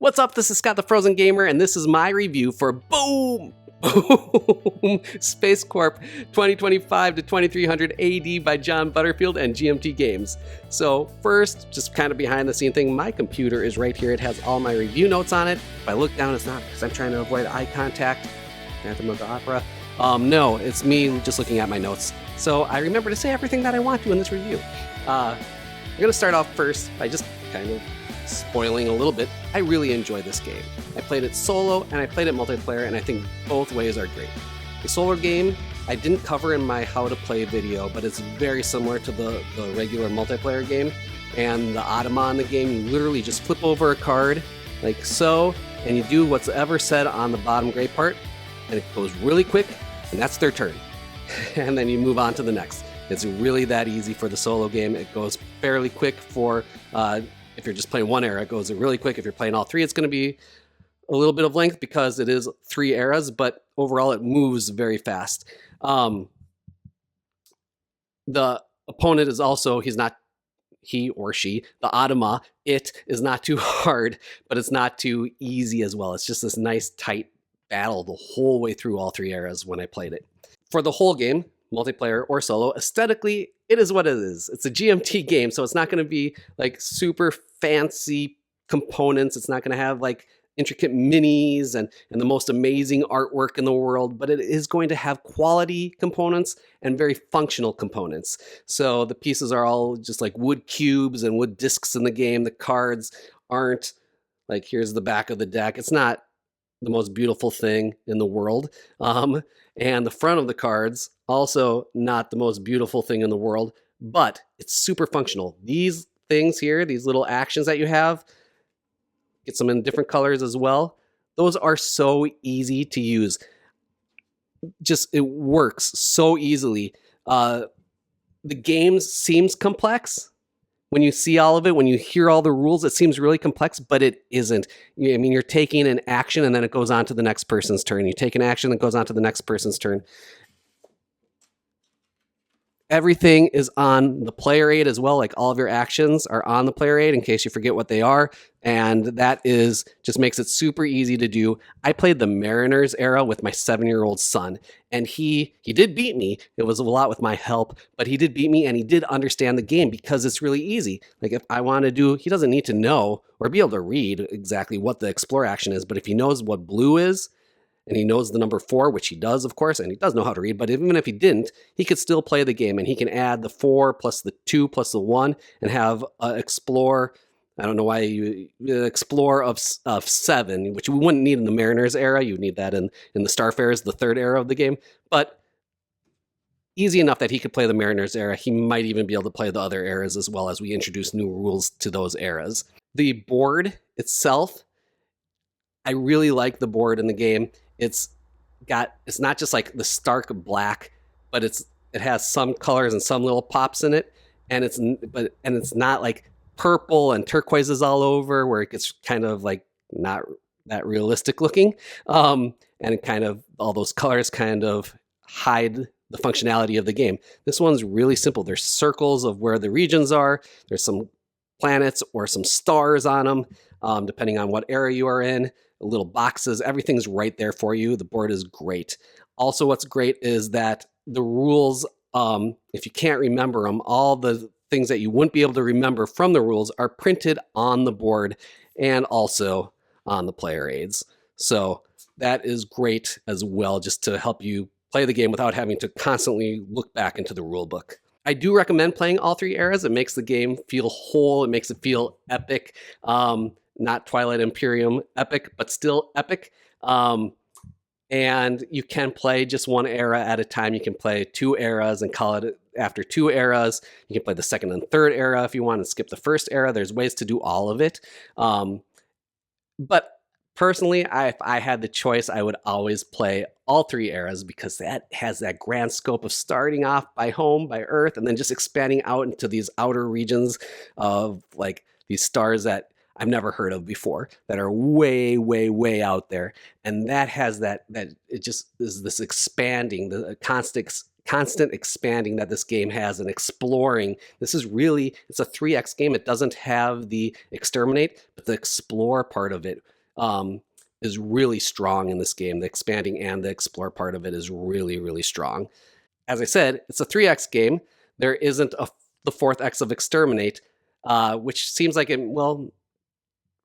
What's up? This is Scott the Frozen Gamer, and this is my review for Boom! SpaceCorp 2025 to 2300 AD by John Butterfield and GMT Games. So first, just kind of behind the scene thing, my computer is right here. It has all my review notes on it. If I look down, it's not because I'm trying to avoid eye contact. Phantom of the Opera. No, it's me just looking at my notes. So I remember to say everything that I want to in this review. I'm going to start off first by just kind of spoiling a little bit. I really enjoy this game. I played it solo and I played it multiplayer, and I think both ways are great. The solo game I didn't cover in my how to play video, but it's very similar to the regular multiplayer game. And the automa in the game, you literally just flip over a card like so, and you do what's ever said on the bottom gray part, and it goes really quick, and that's their turn. And then you move on to the next. It's really that easy for the solo game. It goes fairly quick for if you're just playing one era, it goes really quick. If you're playing all three, it's going to be a little bit of length because it is 3 eras, but overall it moves very fast. The opponent is also, he or she, the automa, it is not too hard, but it's not too easy as well. It's just this nice tight battle the whole way through all 3 eras when I played it. For the whole game, multiplayer or solo, aesthetically, it is what it is. It's a GMT game, so it's not going to be like super fancy components. It's not going to have like intricate minis and the most amazing artwork in the world, but it is going to have quality components and very functional components. So the pieces are all just like wood cubes and wood discs in the game. The cards aren't like, here's the back of the deck. It's not the most beautiful thing in the world. And the front of the cards, also not the most beautiful thing in the world, but it's super functional. These things here, these little actions that you have, get some in different colors as well. Those are so easy to use. Just, it works so easily. The game seems complex. When you see all of it, when you hear all the rules, it seems really complex, but it isn't. I mean, you're taking an action and then it goes on to the next person's turn. You take an action that goes on to the next person's turn. Everything is on the player aid as well. Like all of your actions are on the player aid in case you forget what they are. And that is just makes it super easy to do. I played the Mariners era with my 7-year-old son, and he did beat me. It was a lot with my help, but he did beat me, and he did understand the game because it's really easy. Like if I want to do, he doesn't need to know or be able to read exactly what the explore action is, but if he knows what blue is, and he knows the number 4, which he does, of course, and he does know how to read, but even if he didn't, he could still play the game, and he can add the 4 plus the 2 plus the 1 and have explore. I don't know why you explore of 7, which we wouldn't need in the Mariners era. You would need that in the Starfarers, the 3rd era of the game. But easy enough that he could play the Mariners era. He might even be able to play the other eras as well as we introduce new rules to those eras. The board itself, I really like the board in the game. It's not just like the stark black, but it has some colors and some little pops in it, and it's not like purple and turquoises all over where it gets kind of like not that realistic looking, and it kind of all those colors kind of hide the functionality of the game. This one's really simple. There's circles of where the regions are. There's some planets or some stars on them, depending on what era you are in. Little boxes, everything's right there for you. The board is great. Also, what's great is that the rules, if you can't remember them, all the things that you wouldn't be able to remember from the rules are printed on the board and also on the player aids. So that is great as well, just to help you play the game without having to constantly look back into the rule book. I do recommend playing all 3 eras. It makes the game feel whole. It makes it feel epic. Not Twilight Imperium epic, but still epic. And you can play just 1 era at a time. You can play 2 eras and call it after 2 eras. You can play the 2nd and 3rd era if you want to skip the 1st era. There's ways to do all of it. But personally, if I had the choice, I would always play all 3 eras because that has that grand scope of starting off by home, by Earth, and then just expanding out into these outer regions of like these stars that I've never heard of before that are way, way, way out there. And that has that it just is this expanding, the constant constant expanding that this game has and exploring. This is really, it's a 3X game. It doesn't have the exterminate, but the explore part of it is really strong in this game. The expanding and the explore part of it is really, really strong. As I said, it's a 3X game. There isn't the 4th X of exterminate, which seems like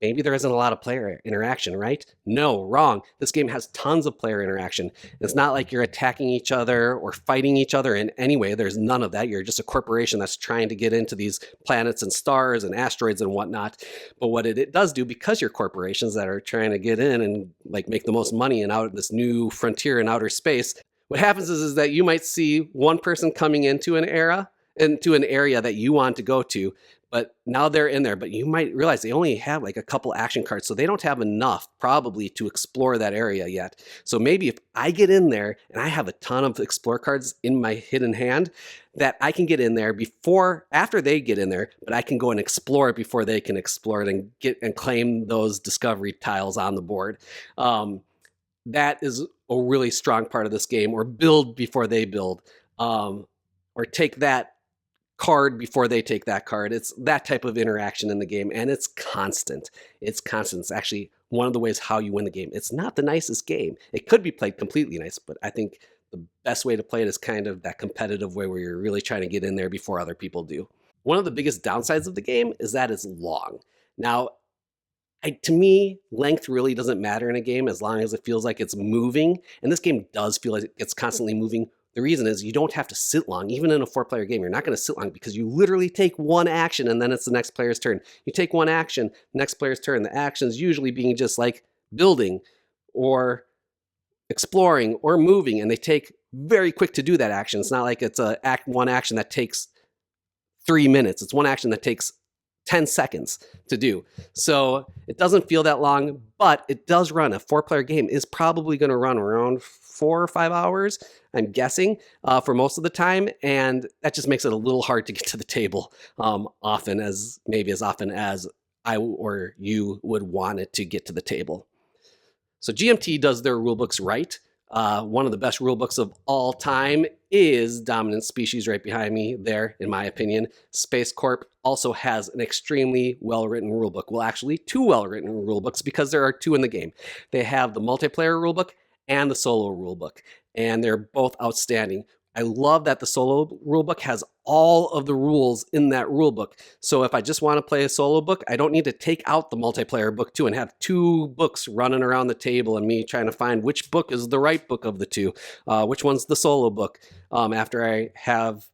maybe there isn't a lot of player interaction, right? No, wrong. This game has tons of player interaction. It's not like you're attacking each other or fighting each other in any way. There's none of that. You're just a corporation that's trying to get into these planets and stars and asteroids and whatnot. But what it does do, because you're corporations that are trying to get in and like make the most money and out of this new frontier in outer space, what happens is that you might see one person coming into an area that you want to go to, but now they're in there, but you might realize they only have like a couple action cards, so they don't have enough probably to explore that area yet. So maybe if I get in there and I have a ton of explore cards in my hidden hand, that I can get in there after they get in there, but I can go and explore it before they can explore it and get and claim those discovery tiles on the board. That is a really strong part of this game. Or build before they build, or take that card before they take that card. It's that type of interaction in the game, and it's constant. It's constant. It's actually one of the ways how you win the game. It's not the nicest game. It could be played completely nice, but I think the best way to play it is kind of that competitive way where you're really trying to get in there before other people do. One of the biggest downsides of the game is that it's long. Now, to me, length really doesn't matter in a game as long as it feels like it's moving, and this game does feel like it's constantly moving. The reason is you don't have to sit long. Even in a 4-player game, you're not going to sit long because you literally take one action and then it's the next player's turn. You take one action, next player's turn. The action's usually being just like building or exploring or moving, and they take very quick to do that action. It's not like it's one action that takes 3 minutes. It's one action that takes 10 seconds to do. So it doesn't feel that long, but it does run. A 4-player game is probably going to run around 4 or 5 hours, I'm guessing, for most of the time. And that just makes it a little hard to get to the table often as I or you would want it to get to the table. So GMT does their rulebooks right. One of the best rulebooks of all time is Dominant Species right behind me there, in my opinion. SpaceCorp also has an extremely well-written rulebook. Well, actually, 2 well-written rulebooks because there are 2 in the game. They have the multiplayer rulebook and the solo rulebook, and they're both outstanding. I love that the solo rulebook has all of the rules in that rulebook. So if I just want to play a solo book, I don't need to take out the multiplayer book too and have 2 books running around the table and me trying to find which book is the right book of the 2, which one's the solo book, after I have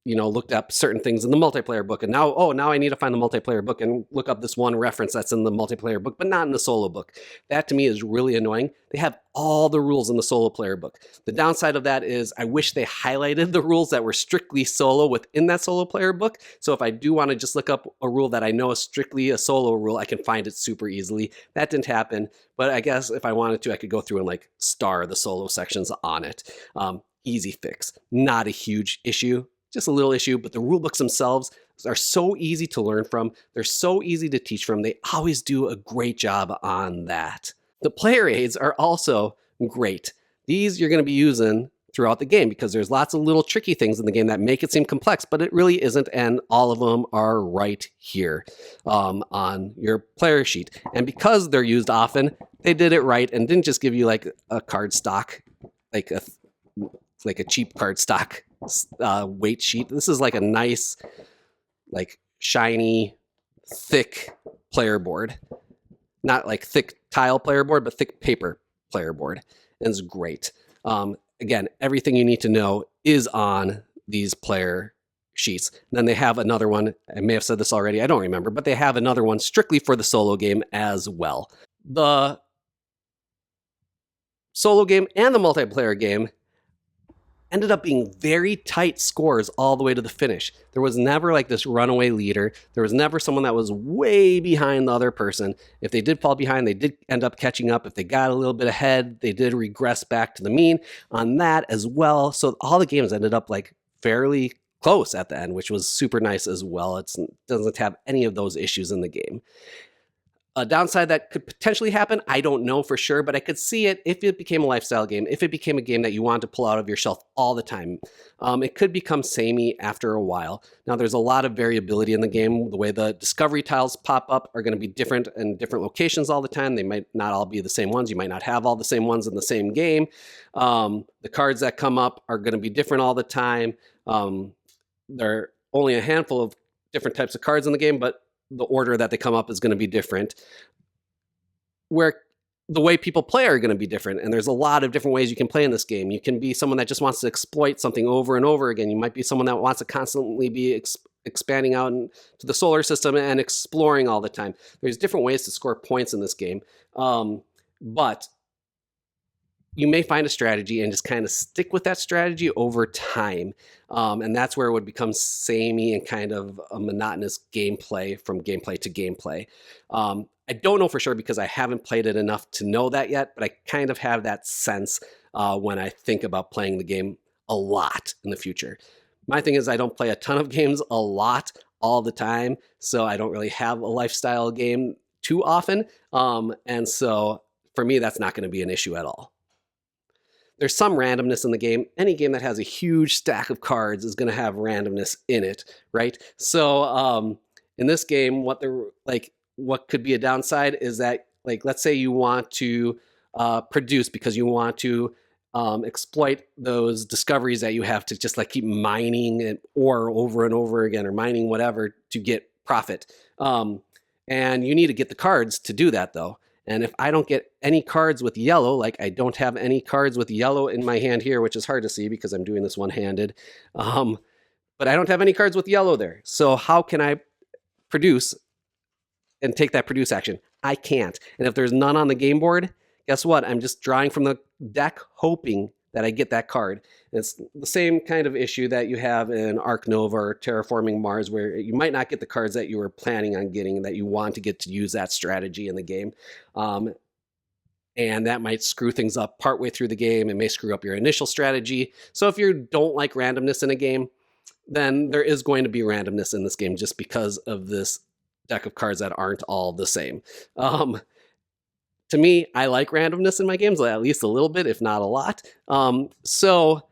looked up certain things in the multiplayer book. And now I need to find the multiplayer book and look up this one reference that's in the multiplayer book, but not in the solo book. That to me is really annoying. They have all the rules in the solo player book. The downside of that is I wish they highlighted the rules that were strictly solo within that solo player book. So if I do want to just look up a rule that I know is strictly a solo rule, I can find it super easily. That didn't happen, but I guess if I wanted to, I could go through and like star the solo sections on it. Easy fix, not a huge issue. Just a little issue, but the rule books themselves are so easy to learn from. They're so easy to teach from. They always do a great job on that. The player aids are also great. These you're going to be using throughout the game because there's lots of little tricky things in the game that make it seem complex, but it really isn't, and all of them are right here on your player sheet. And because they're used often, they did it right and didn't just give you like a card stock, like a cheap card stock weight sheet. This is like a nice, like shiny, thick player board. Not like thick tile player board, but thick paper player board. And it's great. Again, everything you need to know is on these player sheets. And then they have another one. I may have said this already. I don't remember, but they have another one strictly for the solo game as well. The solo game and the multiplayer game ended up being very tight scores all the way to the finish. There was never like this runaway leader. There was never someone that was way behind the other person. If they did fall behind, they did end up catching up. If they got a little bit ahead, they did regress back to the mean on that as well. So all the games ended up like fairly close at the end, which was super nice as well. It doesn't have any of those issues in the game. A downside that could potentially happen, I don't know for sure, but I could see it if it became a lifestyle game, if it became a game that you wanted to pull out of your shelf all the time. It could become samey after a while. Now, there's a lot of variability in the game. The way the discovery tiles pop up are going to be different in different locations all the time. They might not all be the same ones. You might not have all the same ones in the same game. The cards that come up are going to be different all the time. There are only a handful of different types of cards in the game, but the order that they come up is going to be different. Where the way people play are going to be different, and there's a lot of different ways you can play in this game. You can be someone that just wants to exploit something over and over again. You might be someone that wants to constantly be expanding out into the solar system and exploring all the time. There's different ways to score points in this game, but you may find a strategy and just kind of stick with that strategy over time. And that's where it would become samey and kind of a monotonous gameplay from gameplay to gameplay. I don't know for sure because I haven't played it enough to know that yet, but I kind of have that sense when I think about playing the game a lot in the future. My thing is I don't play a ton of games a lot all the time, so I don't really have a lifestyle game too often. And so for me, that's not going to be an issue at all. There's some randomness in the game. Any game that has a huge stack of cards is going to have randomness in it, right? So in this game, what could be a downside is that, like, let's say you want to produce because you want to exploit those discoveries that you have to just like keep mining ore over and over again, or mining whatever to get profit. And you need to get the cards to do that, though. And if I don't get any cards with yellow, like I don't have any cards with yellow in my hand here, which is hard to see because I'm doing this one-handed, but I don't have any cards with yellow there. So how can I produce and take that produce action? I can't. And if there's none on the game board, guess what? I'm just drawing from the deck hoping that I get that card. It's the same kind of issue that you have in Ark Nova or Terraforming Mars, where you might not get the cards that you were planning on getting, that you want to get to use that strategy in the game. And that might screw things up partway through the game. It may screw up your initial strategy. So if you don't like randomness in a game, then there is going to be randomness in this game just because of this deck of cards that aren't all the same. To me, I like randomness in my games, at least a little bit, if not a lot. So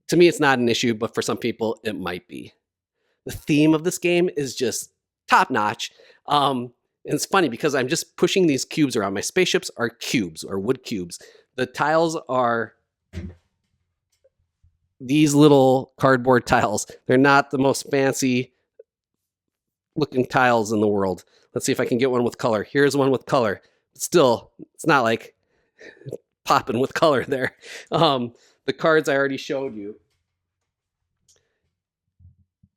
to me, it's not an issue, but for some people, it might be. The theme of this game is just top-notch. And it's funny because I'm just pushing these cubes around. My spaceships are cubes, or wood cubes. The tiles are these little cardboard tiles. They're not the most fancy looking tiles in the world. Let's see if I can get one with color. Here's one with color. Still, it's not like popping with color there. The cards I already showed you.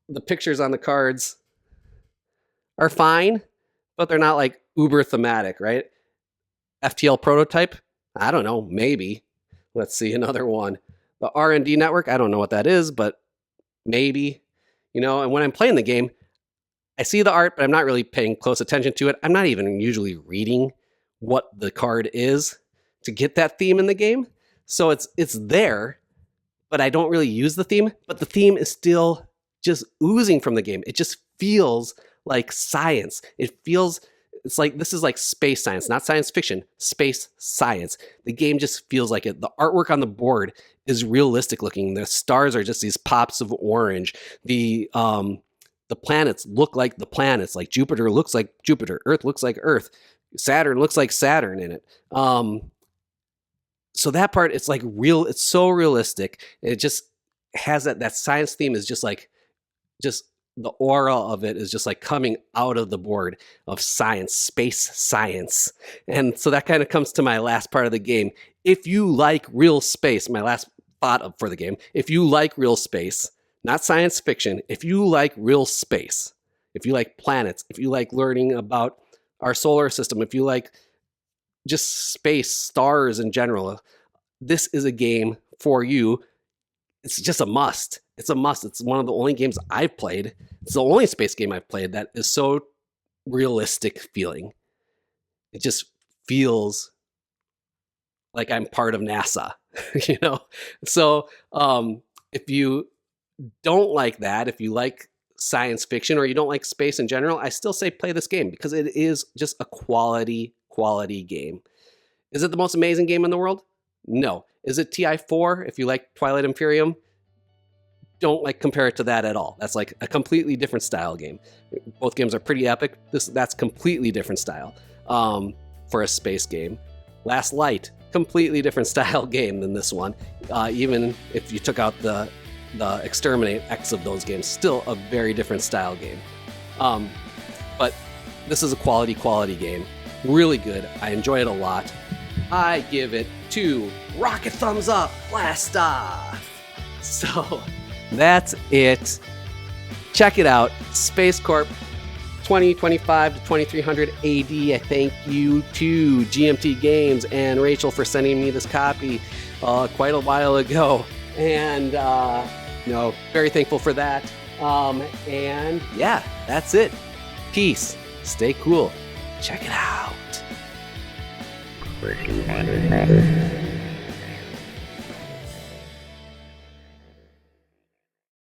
The pictures on the cards are fine, but they're not like uber thematic, right? FTL prototype? I don't know, maybe. Let's see another one. The R&D network, I don't know what that is, but maybe. You know, and when I'm playing the game, I see the art, but I'm not really paying close attention to it. I'm not even usually reading what the card is to get that theme in the game. So it's there, but I don't really use the theme. But the theme is still just oozing from the game. It just feels like science. It's like, this is like space science, not science fiction, space science. The game just feels like it. The artwork on the board is realistic looking. The stars are just these pops of orange. The planets look like the planets. Like Jupiter looks like Jupiter. Earth looks like Earth. Saturn looks like Saturn in it. So that part, it's like real. It's so realistic. It just has that science theme is just the aura of it is just like coming out of the board of science, space science. And so that kind of comes to my last part of the game. If you like real space, my last thought for the game, if you like real space, not science fiction, if you like real space, if you like planets, if you like learning about our solar system, if you like just space, stars in general, this is a game for you. It's just a must. It's a must. It's one of the only games I've played. It's the only space game I've played that is so realistic feeling. It just feels like I'm part of NASA, you know? So if you don't like that, if you like science fiction or you don't like space in general, I still say play this game because it is just a quality game. Is it the most amazing game in the world? No. Is it TI4 if you like Twilight Imperium? Don't like compare it to that at all. That's like a completely different style game. Both games are pretty epic. That's completely different style for a space game. Last Light, completely different style game than this one. Even if you took out the Exterminate X of those games, still a very different style game. But this is a quality game. Really good. I enjoy it a lot. I give it 2 rocket thumbs up. Blast off. So that's it. Check it out. SpaceCorp 2025 to 2300 AD. I thank you to GMT Games and Rachel for sending me this copy quite a while ago. And, very thankful for that. And yeah, that's it. Peace. Stay cool. Check it out.